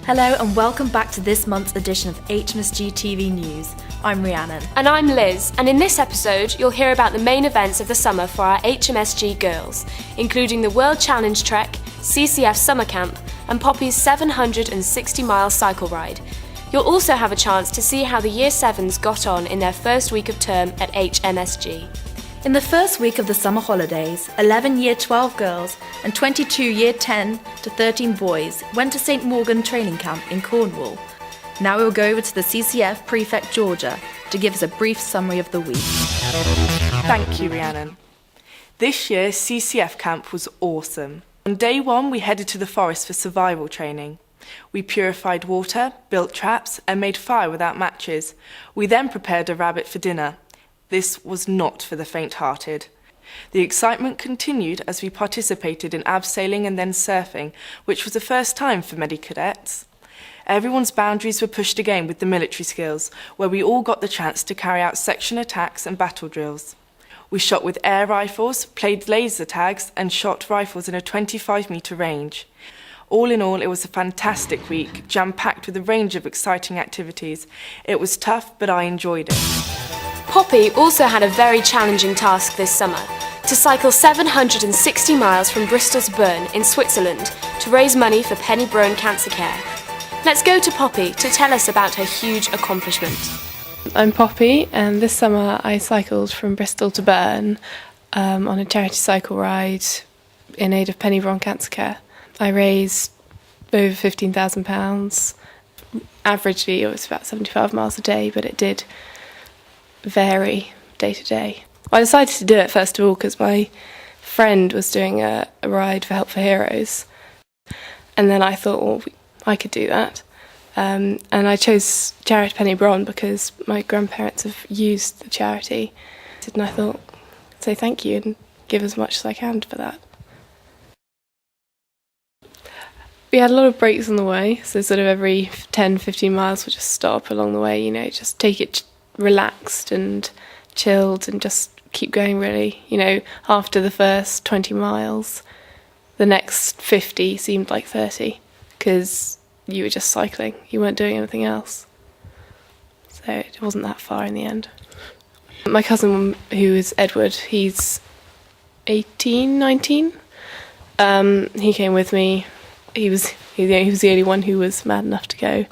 Hello and welcome back to this month's edition of HMSGTV News. I'm Rhiannon. And I'm Liz, and in this episode you'll hear about the main events of the summer for our HMSG girls, including the World Challenge Trek, CCF Summer Camp and Poppy's 760-mile cycle ride. You'll also have a chance to see how the Year 7s got on in their first week of term at HMSG. In the first week of the summer holidays, 11 Year 12 girls and 22 Year 10 to 13 boys went to St Morgan Training Camp in Cornwall. Now we'll go over to the CCF Prefect Georgia to give us a brief summary of the week. Thank you, Rhiannon. This year's CCF camp was awesome. On day one, we headed to the forest for survival training. We purified water, built traps, and made fire without matches. We then prepared a rabbit for dinner. This was not for the faint-hearted. The excitement continued as we participated in abseiling and then surfing, which was the first time for many cadets. Everyone's boundaries were pushed again with the military skills, where we all got the chance to carry out section attacks and battle drills. We shot with air rifles, played laser tags, and shot rifles in a 25-metre range. All in all, it was a fantastic week, jam-packed with a range of exciting activities. It was tough, but I enjoyed it. Poppy also had a very challenging task this summer, to cycle 760 miles from Bristol to Bern in Switzerland to raise money for Penny Brown Cancer Care. Let's go to Poppy to tell us about her huge accomplishment. I'm Poppy, and this summer I cycled from Bristol to Bern on a charity cycle ride in aid of Penny Brown Cancer Care. I raised over £15,000. Averagely, it was about 75 miles a day, but it did vary day to day. I decided to do it first of all because my friend was doing a ride for Help for Heroes, and then I thought, well, I could do that. And I chose Charity Penny Brown because my grandparents have used the charity, and I thought, say thank you and give as much as I can for that. We had a lot of breaks on the way, so sort of every 10-15 miles we'll just stop along the way, just take it relaxed and chilled and just keep going really. After the first 20 miles, the next 50 seemed like 30 because you were just cycling, you weren't doing anything else. So it wasn't that far in the end. My cousin, who is Edward, he's 18, 19. He came with me. He was the only one who was mad enough to go.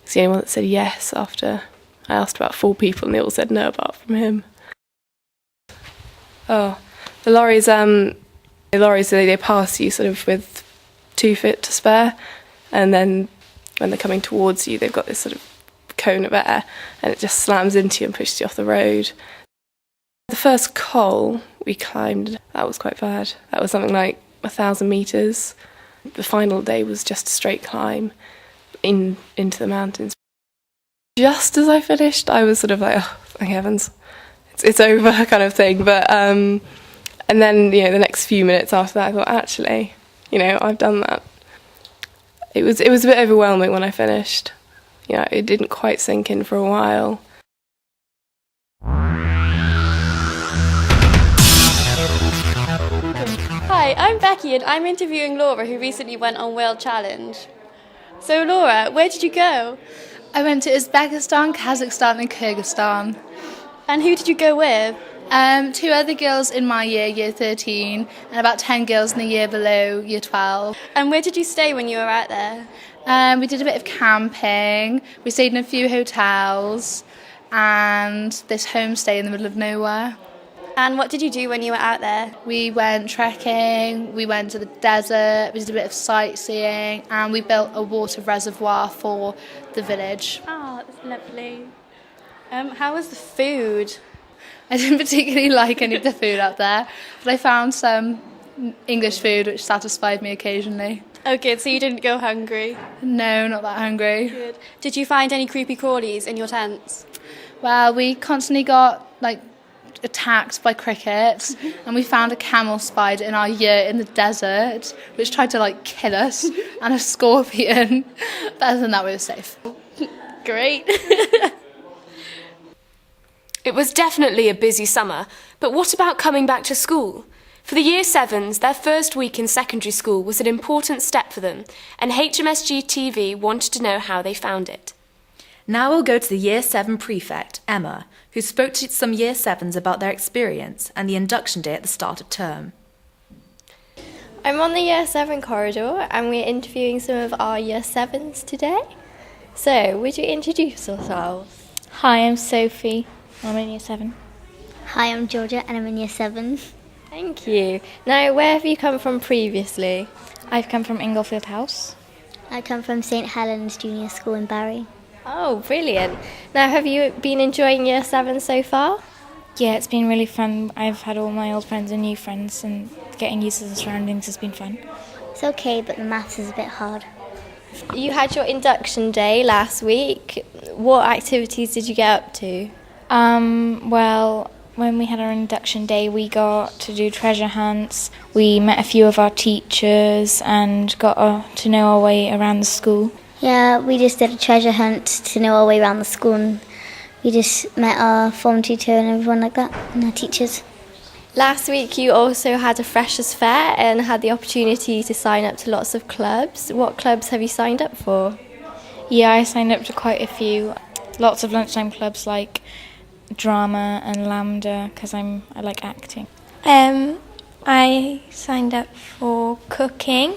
He's the only one that said yes after I asked about 4 people and they all said no apart from him. Oh, the lorries, they pass you sort of with 2 feet to spare, and then when they're coming towards you, they've got this sort of cone of air and it just slams into you and pushes you off the road. The first col we climbed, that was quite bad. That was something like 1,000 metres. The final day was just a straight climb into the mountains. Just as I finished, I was sort of like, oh, thank heavens, it's over kind of thing. But and then the next few minutes after that, I thought, actually, I've done that. It was a bit overwhelming when I finished. It didn't quite sink in for a while. Hi, I'm Becky and I'm interviewing Laura, who recently went on World Challenge. So Laura, where did you go? I went to Uzbekistan, Kazakhstan and Kyrgyzstan. And who did you go with? 2 other girls in my year 13, and about 10 girls in the year below, year 12. And where did you stay when you were out there? We did a bit of camping, we stayed in a few hotels, and this homestay in the middle of nowhere. And what did you do when you were out there? We went trekking, we went to the desert, we did a bit of sightseeing, and we built a water reservoir for the village. Oh, that's lovely. How was the food? I didn't particularly like any of the food up there, but I found some English food which satisfied me occasionally. Oh good, so you didn't go hungry? No, not that hungry. Good. Did you find any creepy crawlies in your tents? Well, we constantly got attacked by crickets, and we found a camel spider in our yurt in the desert which tried to kill us, and a scorpion. But other than that, we were safe. Great. It was definitely a busy summer, but what about coming back to school? For the Year 7s, their first week in secondary school was an important step for them, and HMSGTV wanted to know how they found it. Now we'll go to the Year 7 prefect, Emma, who spoke to some Year 7s about their experience and the induction day at the start of term. I'm on the Year 7 corridor and we're interviewing some of our Year 7s today. So, would you introduce yourselves? Hi, I'm Sophie. I'm in Year 7. Hi, I'm Georgia and I'm in Year 7. Thank you. Now, where have you come from previously? I've come from Inglefield House. I come from St Helens Junior School in Barry. Oh, brilliant. Now, have you been enjoying Year 7 so far? Yeah, it's been really fun. I've had all my old friends and new friends, and getting used to the surroundings has been fun. It's okay, but the maths is a bit hard. You had your induction day last week. What activities did you get up to? Well, when we had our induction day, we got to do treasure hunts. We met a few of our teachers and got to know our way around the school. Yeah, we just did a treasure hunt to know our way around the school, and we just met our form tutor and everyone like that, and our teachers. Last week you also had a freshers fair and had the opportunity to sign up to lots of clubs. What clubs have you signed up for? Yeah, I signed up to quite a few. Lots of lunchtime clubs like drama and Lambda, because I like acting. I signed up for cooking.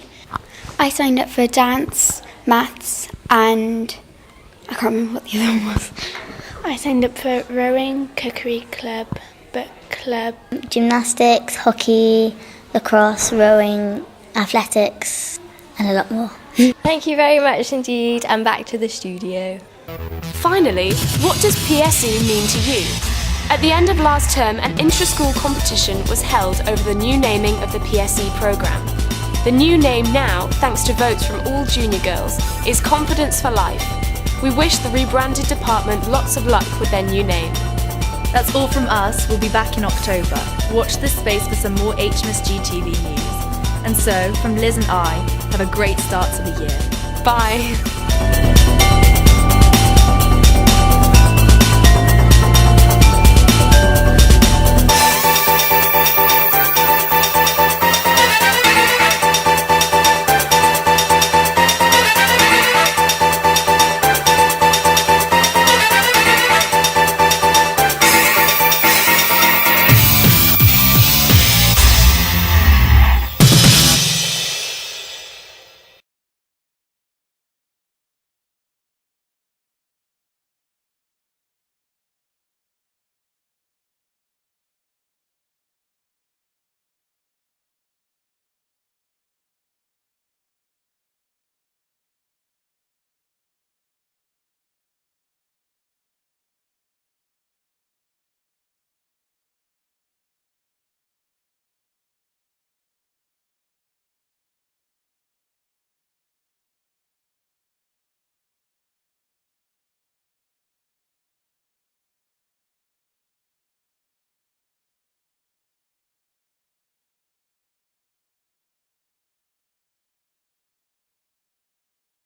I signed up for dance, maths, and I can't remember what the other one was. I signed up for rowing, cookery club, book club. Gymnastics, hockey, lacrosse, rowing, athletics, and a lot more. Thank you very much indeed, and back to the studio. Finally, what does PSE mean to you? At the end of last term, an intra-school competition was held over the new naming of the PSE programme. The new name now, thanks to votes from all junior girls, is Confidence for Life. We wish the rebranded department lots of luck with their new name. That's all from us. We'll be back in October. Watch this space for some more HMSGTV news. And so, from Liz and I, have a great start to the year. Bye.